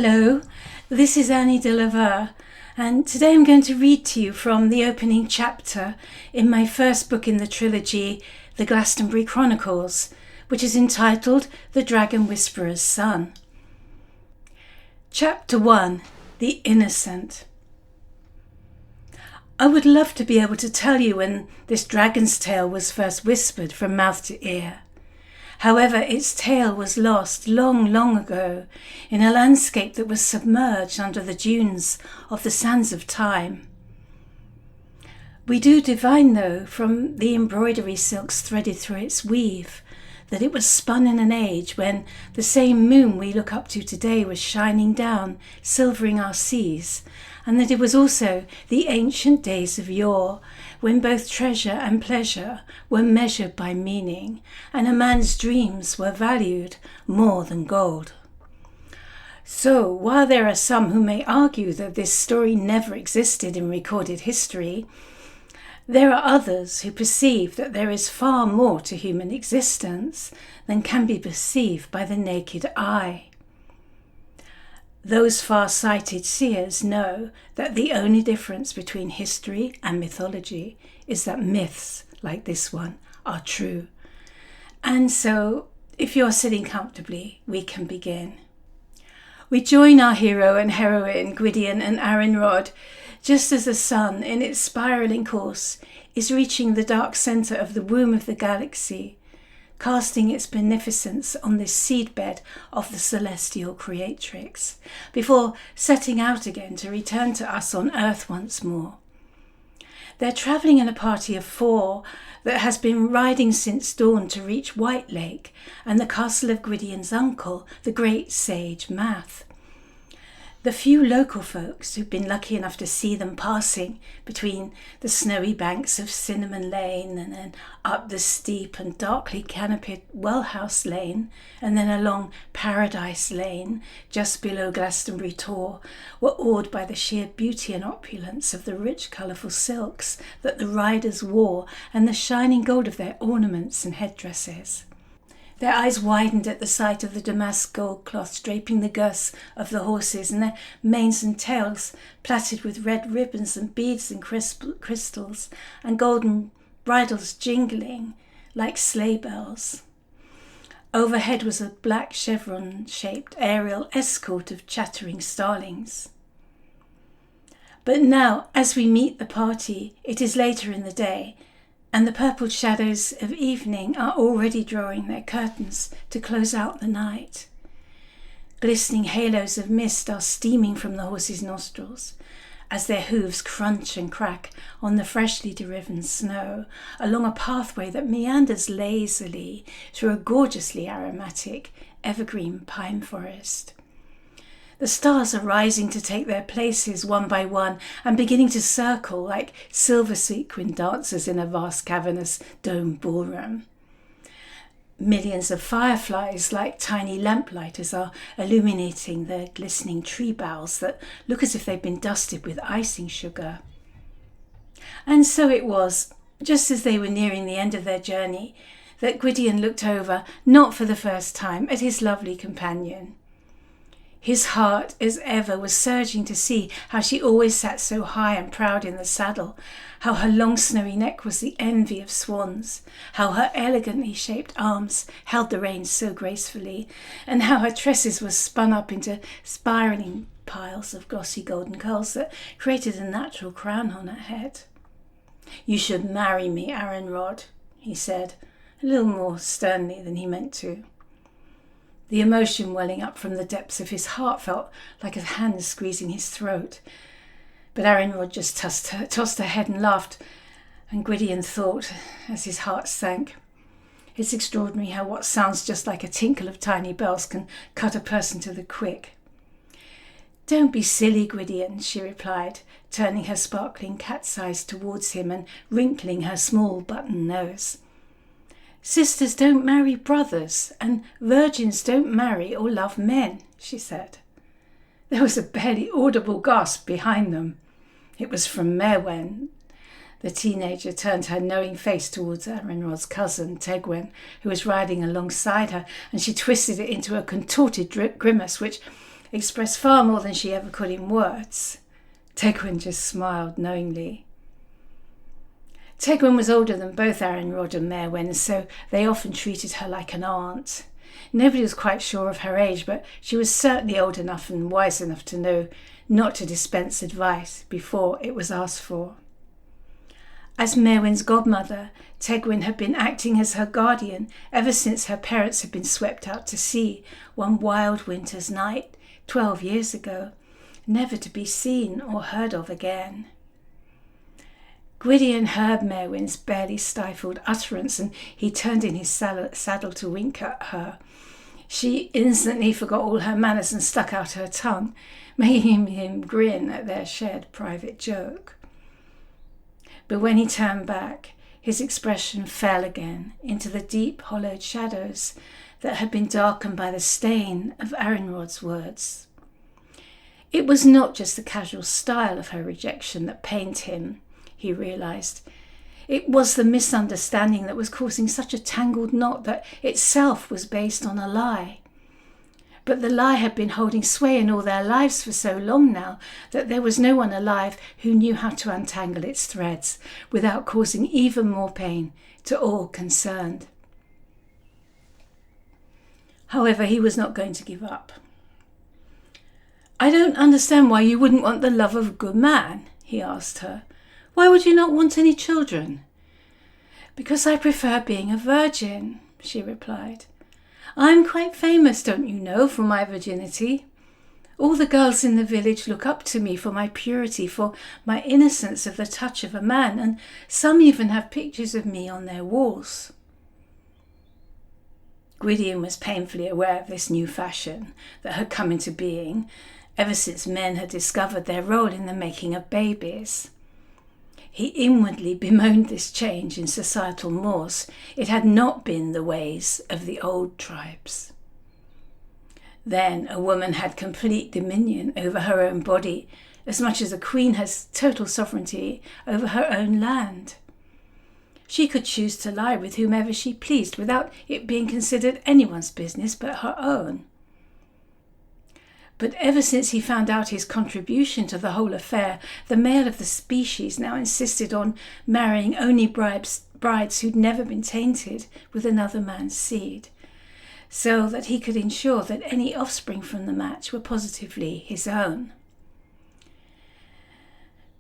Hello, this is Annie Dieu-Le-Veut, and today I'm going to read to you from the opening chapter in my first book in the trilogy, the Glastonbury Chronicles, which is entitled The Dragon Whisperer's Son. Chapter 1, The Innocent. I would love to be able to tell you when this dragon's tale was first whispered from mouth to ear. However, its tale was lost long, long ago in a landscape that was submerged under the dunes of the sands of time. We do divine, though, from the embroidery silks threaded through its weave, that it was spun in an age when the same moon we look up to today was shining down, silvering our seas, and that it was also the ancient days of yore, when both treasure and pleasure were measured by meaning, and a man's dreams were valued more than gold. So, while there are some who may argue that this story never existed in recorded history, there are others who perceive that there is far more to human existence than can be perceived by the naked eye. Those far-sighted seers know that the only difference between history and mythology is that myths, like this one, are true. And so, if you're sitting comfortably, we can begin. We join our hero and heroine, Gwydion and Arenrod, just as the sun, in its spiralling course, is reaching the dark centre of the womb of the galaxy, casting its beneficence on this seedbed of the celestial creatrix, before setting out again to return to us on Earth once more. They're travelling in a party of 4 that has been riding since dawn to reach White Lake and the castle of Gwydion's uncle, the great sage Math. The few local folks who've been lucky enough to see them passing between the snowy banks of Cinnamon Lane and then up the steep and darkly canopied Wellhouse Lane and then along Paradise Lane just below Glastonbury Tor were awed by the sheer beauty and opulence of the rich colourful silks that the riders wore and the shining gold of their ornaments and headdresses. Their eyes widened at the sight of the damask gold cloths draping the girths of the horses and their manes and tails plaited with red ribbons and beads and crystals and golden bridles jingling like sleigh bells. Overhead was a black chevron-shaped aerial escort of chattering starlings. But now, as we meet the party, it is later in the day, and the purple shadows of evening are already drawing their curtains to close out the night. Glistening halos of mist are steaming from the horses' nostrils as their hooves crunch and crack on the freshly driven snow along a pathway that meanders lazily through a gorgeously aromatic evergreen pine forest. The stars are rising to take their places one by one and beginning to circle like silver sequin dancers in a vast cavernous domed ballroom. Millions of fireflies like tiny lamplighters are illuminating the glistening tree boughs that look as if they've been dusted with icing sugar. And so it was, just as they were nearing the end of their journey, that Gwydion looked over, not for the first time, at his lovely companion. His heart, as ever, was surging to see how she always sat so high and proud in the saddle, how her long snowy neck was the envy of swans, how her elegantly shaped arms held the reins so gracefully, and how her tresses were spun up into spiralling piles of glossy golden curls that created a natural crown on her head. "You should marry me, Arenrod," he said, a little more sternly than he meant to. The emotion welling up from the depths of his heart felt like a hand squeezing his throat. But Arenrod just tossed her head and laughed, and Gwydion thought, as his heart sank, "It's extraordinary how what sounds just like a tinkle of tiny bells can cut a person to the quick." "Don't be silly, Gwydion," she replied, turning her sparkling cat's eyes towards him and wrinkling her small button nose. "Sisters don't marry brothers, and virgins don't marry or love men," she said. There was a barely audible gasp behind them. It was from Merwen. The teenager turned her knowing face towards Arenrod's cousin, Tegwen, who was riding alongside her, and she twisted it into a contorted grimace which express far more than she ever could in words. Tegwin just smiled knowingly. Tegwin was older than both Arinrod and Merwin, so they often treated her like an aunt. Nobody was quite sure of her age, but she was certainly old enough and wise enough to know not to dispense advice before it was asked for. As Merwin's godmother, Tegwin had been acting as her guardian ever since her parents had been swept out to sea one wild winter's night 12 years ago, never to be seen or heard of again. Gwydion heard Merwin's barely stifled utterance, and he turned in his saddle to wink at her. She instantly forgot all her manners and stuck out her tongue, making him grin at their shared private joke. But when he turned back, his expression fell again into the deep hollowed shadows that had been darkened by the stain of Arinrod's words. It was not just the casual style of her rejection that pained him, he realised. It was the misunderstanding that was causing such a tangled knot that itself was based on a lie. But the lie had been holding sway in all their lives for so long now that there was no one alive who knew how to untangle its threads without causing even more pain to all concerned. However, he was not going to give up. "I don't understand why you wouldn't want the love of a good man," he asked her. "Why would you not want any children?" "Because I prefer being a virgin," she replied. "I'm quite famous, don't you know, for my virginity. All the girls in the village look up to me for my purity, for my innocence of the touch of a man, and some even have pictures of me on their walls." Gwydion was painfully aware of this new fashion that had come into being ever since men had discovered their role in the making of babies. He inwardly bemoaned this change in societal mores. It had not been the ways of the old tribes. Then a woman had complete dominion over her own body, as much as a queen has total sovereignty over her own land. She could choose to lie with whomever she pleased without it being considered anyone's business but her own. But ever since he found out his contribution to the whole affair, the male of the species now insisted on marrying only brides who'd never been tainted with another man's seed, so that he could ensure that any offspring from the match were positively his own.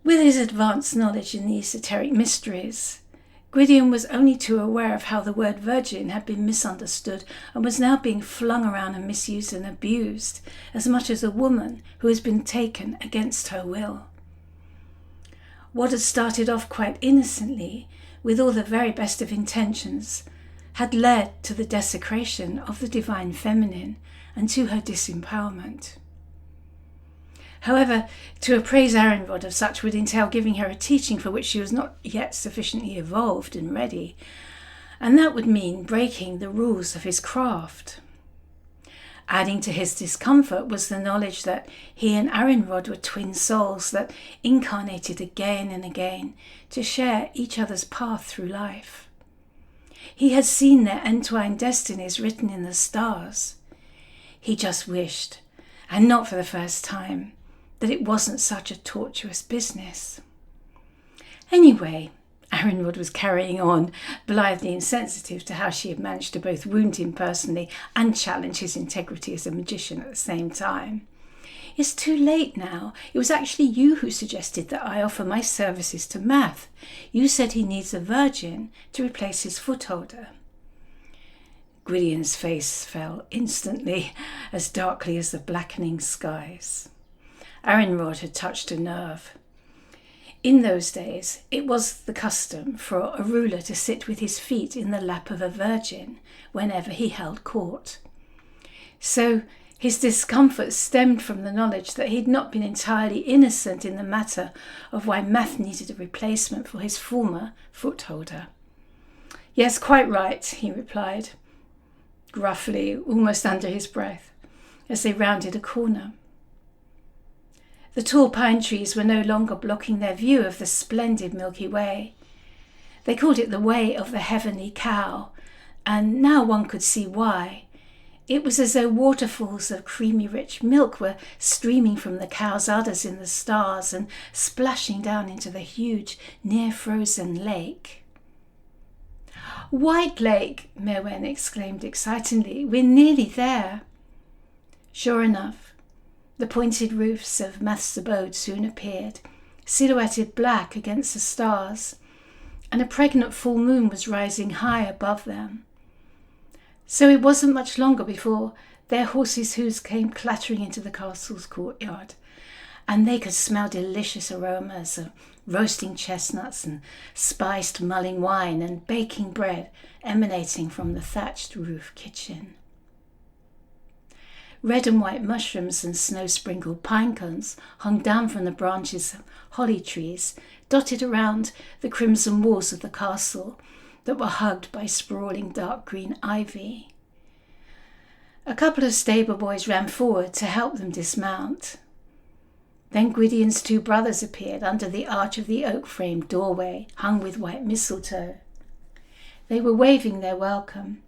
With his advanced knowledge in the esoteric mysteries, Gwydion was only too aware of how the word virgin had been misunderstood and was now being flung around and misused and abused as much as a woman who has been taken against her will. What had started off quite innocently, with all the very best of intentions, had led to the desecration of the divine feminine and to her disempowerment. However, to appraise Arinrod of such would entail giving her a teaching for which she was not yet sufficiently evolved and ready, and that would mean breaking the rules of his craft. Adding to his discomfort was the knowledge that he and Arinrod were twin souls that incarnated again and again to share each other's path through life. He had seen their entwined destinies written in the stars. He just wished, and not for the first time, that it wasn't such a tortuous business. Anyway, Arinrod was carrying on, blithely insensitive to how she had managed to both wound him personally and challenge his integrity as a magician at the same time. "It's too late now. It was actually you who suggested that I offer my services to Math. You said he needs a virgin to replace his footholder." Gwydion's face fell instantly, as darkly as the blackening skies. Arinrod had touched a nerve. In those days, it was the custom for a ruler to sit with his feet in the lap of a virgin whenever he held court. So his discomfort stemmed from the knowledge that he'd not been entirely innocent in the matter of why Math needed a replacement for his former footholder. "Yes, quite right," he replied, gruffly, almost under his breath, as they rounded a corner. The tall pine trees were no longer blocking their view of the splendid Milky Way. They called it the Way of the Heavenly Cow, and now one could see why. It was as though waterfalls of creamy rich milk were streaming from the cow's udders in the stars and splashing down into the huge, near-frozen lake. "White Lake!" Merwen exclaimed excitedly. "We're nearly there." Sure enough, the pointed roofs of Math's abode soon appeared, silhouetted black against the stars, and a pregnant full moon was rising high above them. So it wasn't much longer before their horses' hoofs came clattering into the castle's courtyard, and they could smell delicious aromas of roasting chestnuts and spiced mulling wine and baking bread emanating from the thatched roof kitchen. Red and white mushrooms and snow-sprinkled pine cones hung down from the branches of holly trees, dotted around the crimson walls of the castle that were hugged by sprawling dark green ivy. A couple of stable boys ran forward to help them dismount. Then Gwydion's two brothers appeared under the arch of the oak-framed doorway hung with white mistletoe. They were waving their welcome.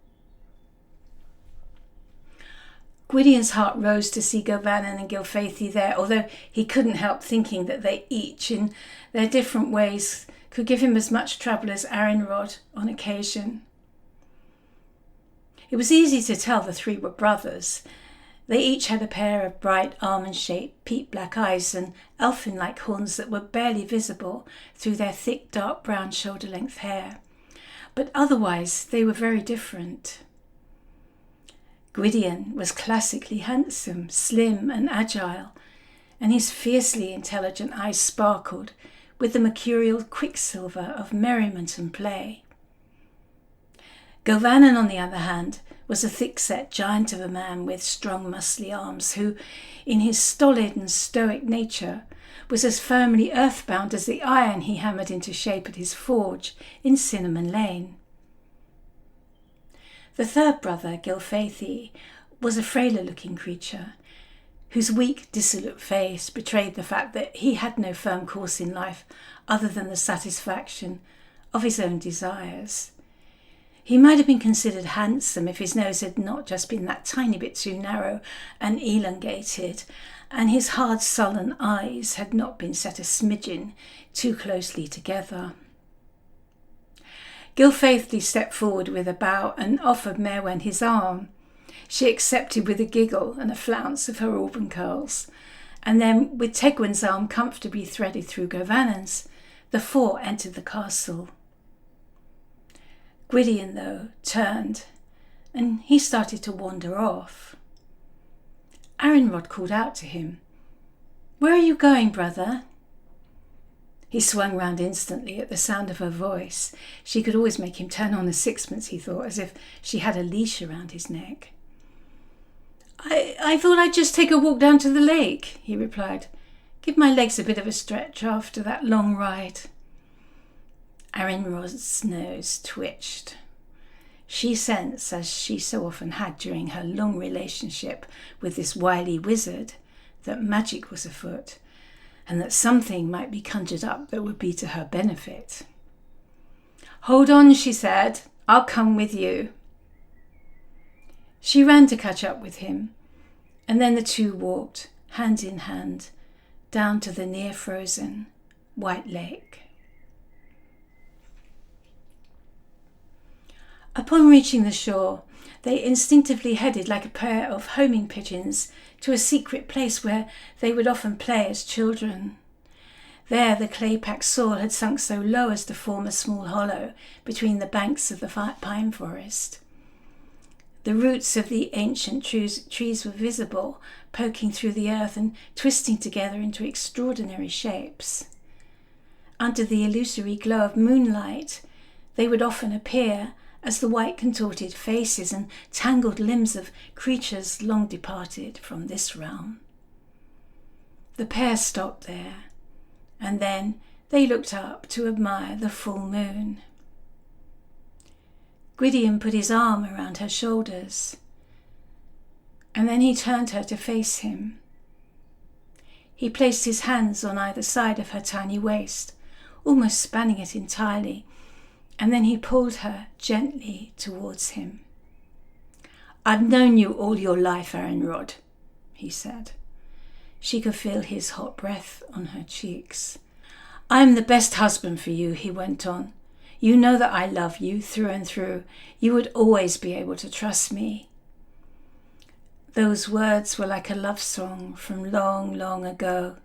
Gwydion's heart rose to see Govanen and Gylfaethwy there, although he couldn't help thinking that they each, in their different ways, could give him as much trouble as Arinrod on occasion. It was easy to tell the three were brothers. They each had a pair of bright almond-shaped peat-black eyes and elfin-like horns that were barely visible through their thick dark brown shoulder-length hair. But otherwise they were very different. Gwydion was classically handsome, slim and agile, and his fiercely intelligent eyes sparkled with the mercurial quicksilver of merriment and play. Govanen, on the other hand, was a thick-set giant of a man with strong muscly arms who, in his stolid and stoic nature, was as firmly earthbound as the iron he hammered into shape at his forge in Cinnamon Lane. The third brother, Gylfaethwy, was a frailer-looking creature, whose weak, dissolute face betrayed the fact that he had no firm course in life other than the satisfaction of his own desires. He might have been considered handsome if his nose had not just been that tiny bit too narrow and elongated, and his hard, sullen eyes had not been set a smidgen too closely together. Gylfaethwy stepped forward with a bow and offered Merwen his arm. She accepted with a giggle and a flounce of her auburn curls, and then, with Tegwin's arm comfortably threaded through Govanen's, the four entered the castle. Gwydion, though, turned, and he started to wander off. Arinrod called out to him, "Where are you going, brother?" He swung round instantly at the sound of her voice. She could always make him turn on a sixpence, he thought, as if she had a leash around his neck. I thought I'd just take a walk down to the lake," he replied. "Give my legs a bit of a stretch after that long ride." Arinrod's nose twitched. She sensed, as she so often had during her long relationship with this wily wizard, that magic was afoot, and that something might be conjured up that would be to her benefit. "Hold on," she said. "I'll come with you." She ran to catch up with him, and then the two walked, hand in hand, down to the near-frozen White Lake. Upon reaching the shore, they instinctively headed like a pair of homing pigeons to a secret place where they would often play as children. There the clay-packed soil had sunk so low as to form a small hollow between the banks of the pine forest. The roots of the ancient trees were visible, poking through the earth and twisting together into extraordinary shapes. Under the illusory glow of moonlight, they would often appear as the white contorted faces and tangled limbs of creatures long departed from this realm. The pair stopped there, and then they looked up to admire the full moon. Gwydion put his arm around her shoulders, and then he turned her to face him. He placed his hands on either side of her tiny waist, almost spanning it entirely, and then he pulled her gently towards him. I've known you all your life, Aaron, he said. She could feel his hot breath on her cheeks. I am the best husband for you, he went on. You know that I love you through and through. You would always be able to trust me. Those words were like a love song from long, long ago.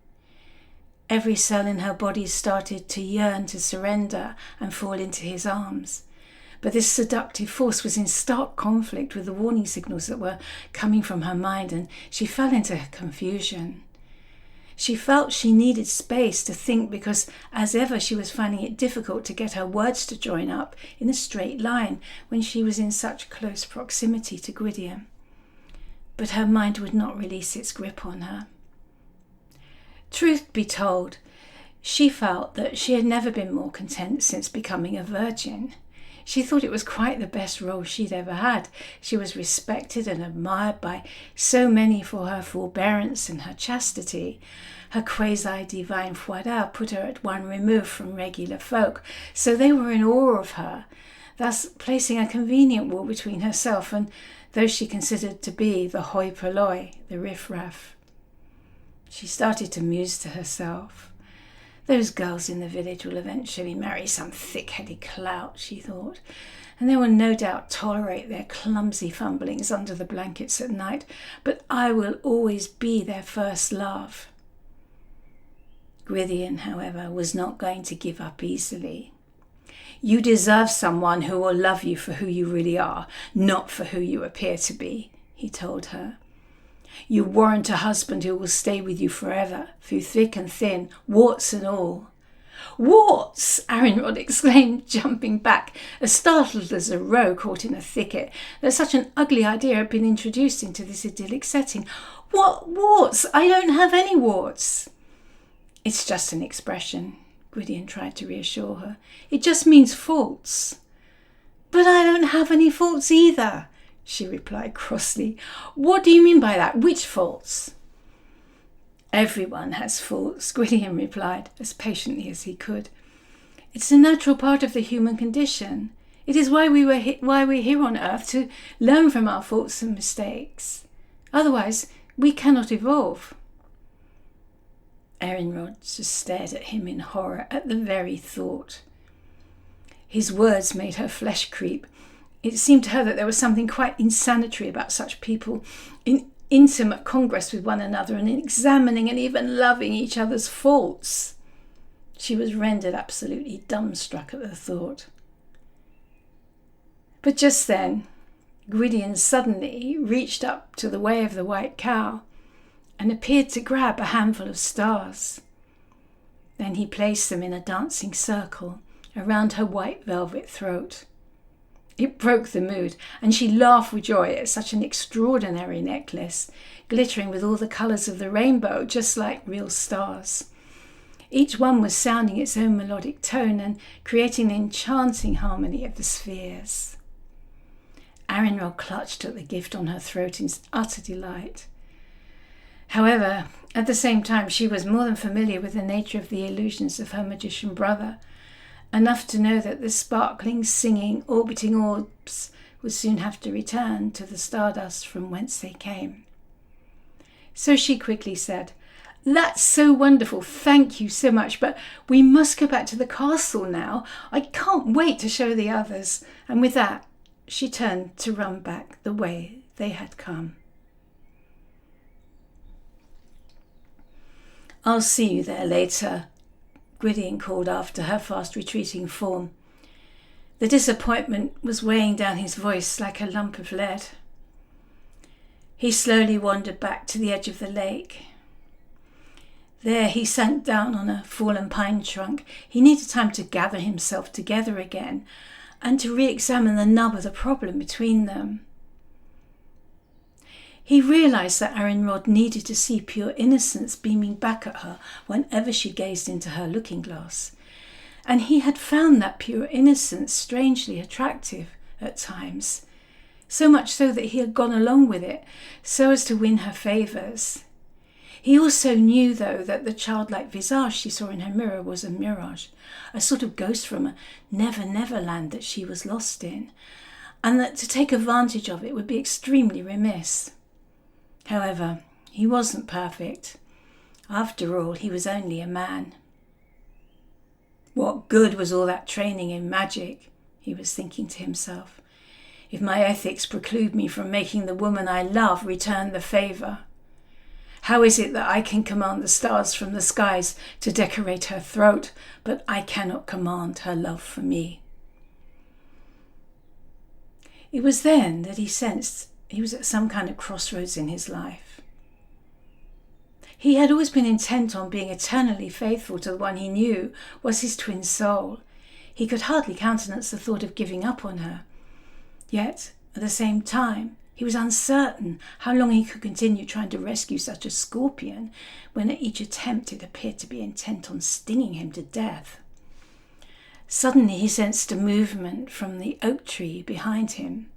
Every cell in her body started to yearn to surrender and fall into his arms. But this seductive force was in stark conflict with the warning signals that were coming from her mind, and she fell into confusion. She felt she needed space to think because, as ever, she was finding it difficult to get her words to join up in a straight line when she was in such close proximity to Gwydion. But her mind would not release its grip on her. Truth be told, she felt that she had never been more content since becoming a virgin. She thought it was quite the best role she'd ever had. She was respected and admired by so many for her forbearance and her chastity. Her quasi-divine froideur put her at one remove from regular folk, so they were in awe of her, thus placing a convenient wall between herself and those she considered to be the hoi polloi, the riff-raff. She started to muse to herself. Those girls in the village will eventually marry some thick-headed clout, she thought, and they will no doubt tolerate their clumsy fumblings under the blankets at night, but I will always be their first love. Gwydion, however, was not going to give up easily. You deserve someone who will love you for who you really are, not for who you appear to be, he told her. You warrant a husband who will stay with you forever, through thick and thin, warts and all. Warts! Aaron exclaimed, jumping back, as startled as a roe caught in a thicket, that such an ugly idea had been introduced into this idyllic setting. What warts? I don't have any warts. It's just an expression, Gwydion tried to reassure her. It just means faults. But I don't have any faults either, she replied crossly. What do you mean by that? Which faults? Everyone has faults, Gwydion replied, as patiently as he could. It's a natural part of the human condition. It is why we're here on earth, to learn from our faults and mistakes. Otherwise, we cannot evolve. Aaron just stared at him in horror at the very thought. His words made her flesh creep. It seemed to her that there was something quite insanitary about such people in intimate congress with one another and in examining and even loving each other's faults. She was rendered absolutely dumbstruck at the thought. But just then, Gwydion suddenly reached up to the way of the white cow and appeared to grab a handful of stars. Then he placed them in a dancing circle around her white velvet throat. It broke the mood, and she laughed with joy at such an extraordinary necklace, glittering with all the colours of the rainbow, just like real stars. Each one was sounding its own melodic tone and creating an enchanting harmony of the spheres. Aaron clutched at the gift on her throat in utter delight. However, at the same time, she was more than familiar with the nature of the illusions of her magician brother, enough to know that the sparkling, singing, orbiting orbs would soon have to return to the stardust from whence they came. So she quickly said, "That's so wonderful, thank you so much, but we must go back to the castle now. I can't wait to show the others." And with that, she turned to run back the way they had come. "I'll see you there later," Gwydion called after her fast retreating form. The disappointment was weighing down his voice like a lump of lead. He slowly wandered back to the edge of the lake. There he sank down on a fallen pine trunk. He needed time to gather himself together again and to re-examine the nub of the problem between them. He realised that Aaron needed to see pure innocence beaming back at her whenever she gazed into her looking-glass. And he had found that pure innocence strangely attractive at times, so much so that he had gone along with it so as to win her favours. He also knew, though, that the childlike visage she saw in her mirror was a mirage, a sort of ghost from a never-never land that she was lost in. and that to take advantage of it would be extremely remiss. However, he wasn't perfect. After all, he was only a man. What good was all that training in magic? He was thinking to himself. If my ethics preclude me from making the woman I love return the favour, how is it that I can command the stars from the skies to decorate her throat, but I cannot command her love for me? It was then that he sensed he was at some kind of crossroads in his life. He had always been intent on being eternally faithful to the one he knew was his twin soul. He could hardly countenance the thought of giving up on her. Yet, at the same time, he was uncertain how long he could continue trying to rescue such a scorpion when at each attempt it appeared to be intent on stinging him to death. Suddenly he sensed a movement from the oak tree behind him.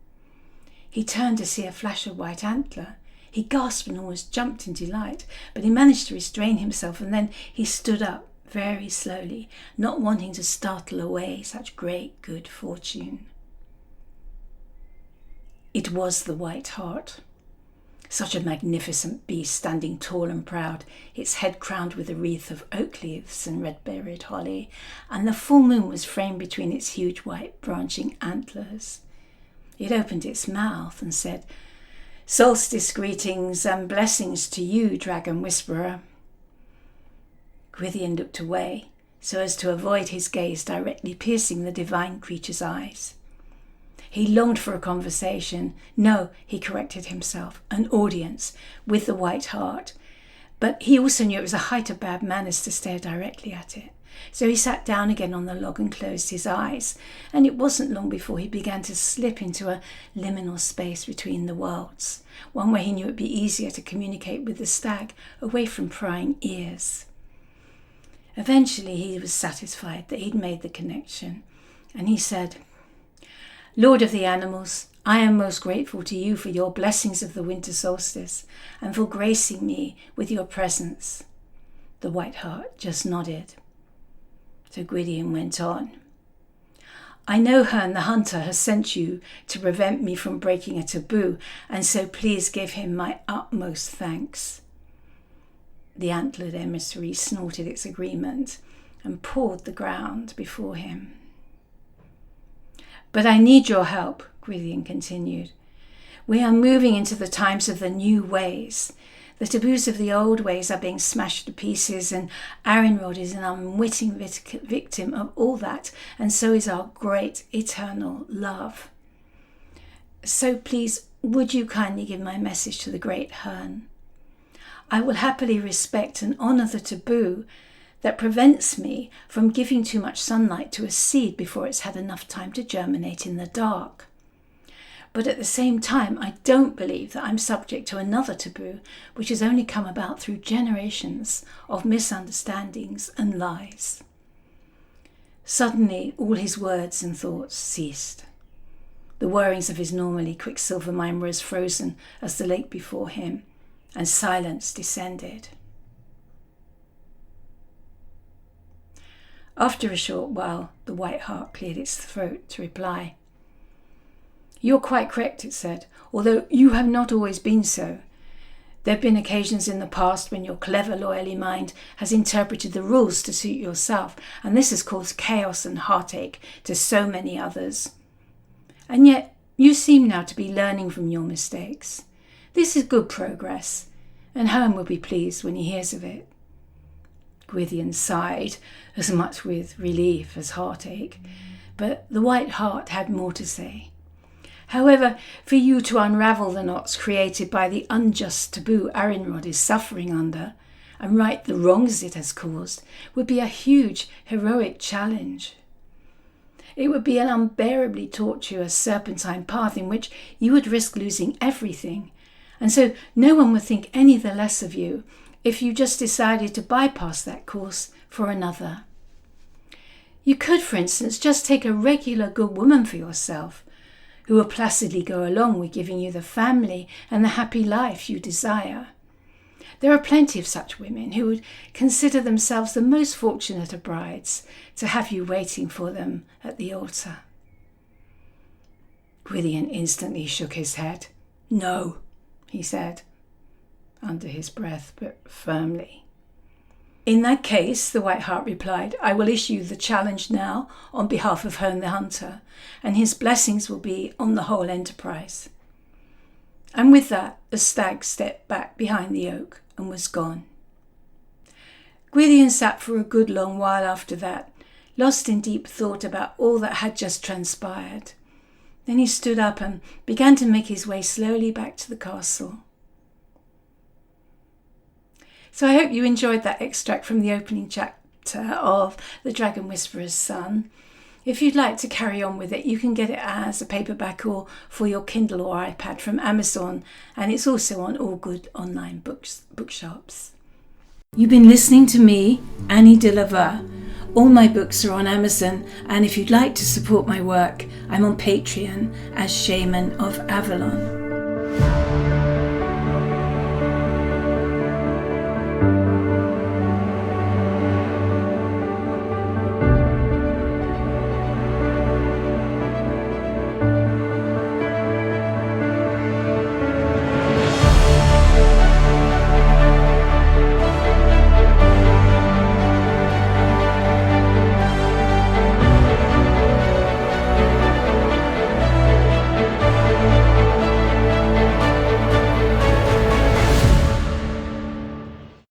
He turned to see a flash of white antler. He gasped and almost jumped in delight, but he managed to restrain himself, and then he stood up very slowly, not wanting to startle away such great good fortune. It was the White Hart, such a magnificent beast standing tall and proud, its head crowned with a wreath of oak leaves and red-berried holly, and the full moon was framed between its huge white branching antlers. It opened its mouth and said, "Solstice greetings and blessings to you, Dragon Whisperer." Gwydion looked away, so as to avoid his gaze directly piercing the divine creature's eyes. He longed for a conversation. No, he corrected himself, an audience with the White Hart. But he also knew it was a height of bad manners to stare directly at it. So he sat down again on the log and closed his eyes, and it wasn't long before he began to slip into a liminal space between the worlds, one where he knew it would be easier to communicate with the stag away from prying ears. Eventually he was satisfied that he'd made the connection, and he said, "Lord of the animals, I am most grateful to you for your blessings of the winter solstice and for gracing me with your presence." The White Hart just nodded. So Gwydion went on. "I know Herne the Hunter has sent you to prevent me from breaking a taboo, and so please give him my utmost thanks." The antlered emissary snorted its agreement and pawed the ground before him. "But I need your help," Gwydion continued. "We are moving into the times of the new ways. The taboos of the old ways are being smashed to pieces, and Arinrod is an unwitting victim of all that, and so is our great eternal love. So please, would you kindly give my message to the great Herne? I will happily respect and honour the taboo that prevents me from giving too much sunlight to a seed before it's had enough time to germinate in the dark. But at the same time, I don't believe that I'm subject to another taboo which has only come about through generations of misunderstandings and lies." Suddenly, all his words and thoughts ceased. The whirrings of his normally quicksilver mind were as frozen as the lake before him, and silence descended. After a short while, the White Hart cleared its throat to reply. "You're quite correct," it said, "although you have not always been so. There have been occasions in the past when your clever, lawyerly mind has interpreted the rules to suit yourself, and this has caused chaos and heartache to so many others. And yet you seem now to be learning from your mistakes. This is good progress, and Herne will be pleased when he hears of it." Gwydion sighed, as much with relief as heartache, but the White Hart had more to say. "However, for you to unravel the knots created by the unjust taboo Arinrod is suffering under, and right the wrongs it has caused, would be a huge, heroic challenge. It would be an unbearably tortuous serpentine path in which you would risk losing everything, and so no one would think any the less of you if you just decided to bypass that course for another. You could, for instance, just take a regular good woman for yourself, who will placidly go along with giving you the family and the happy life you desire. There are plenty of such women who would consider themselves the most fortunate of brides to have you waiting for them at the altar." Gwydion instantly shook his head. "No," he said, under his breath, but firmly. "In that case," the White Hart replied, "I will issue the challenge now on behalf of Herne the Hunter, and his blessings will be on the whole enterprise." And with that, the stag stepped back behind the oak and was gone. Gwydion sat for a good long while after that, lost in deep thought about all that had just transpired. Then he stood up and began to make his way slowly back to the castle. So I hope you enjoyed that extract from the opening chapter of The Dragon Whisperer's Son. If you'd like to carry on with it, you can get it as a paperback or for your Kindle or iPad from Amazon, and it's also on all good online bookshops. You've been listening to me, Annie Dieu-Le-Veut. All my books are on Amazon, and if you'd like to support my work, I'm on Patreon as Shaman of Avalon.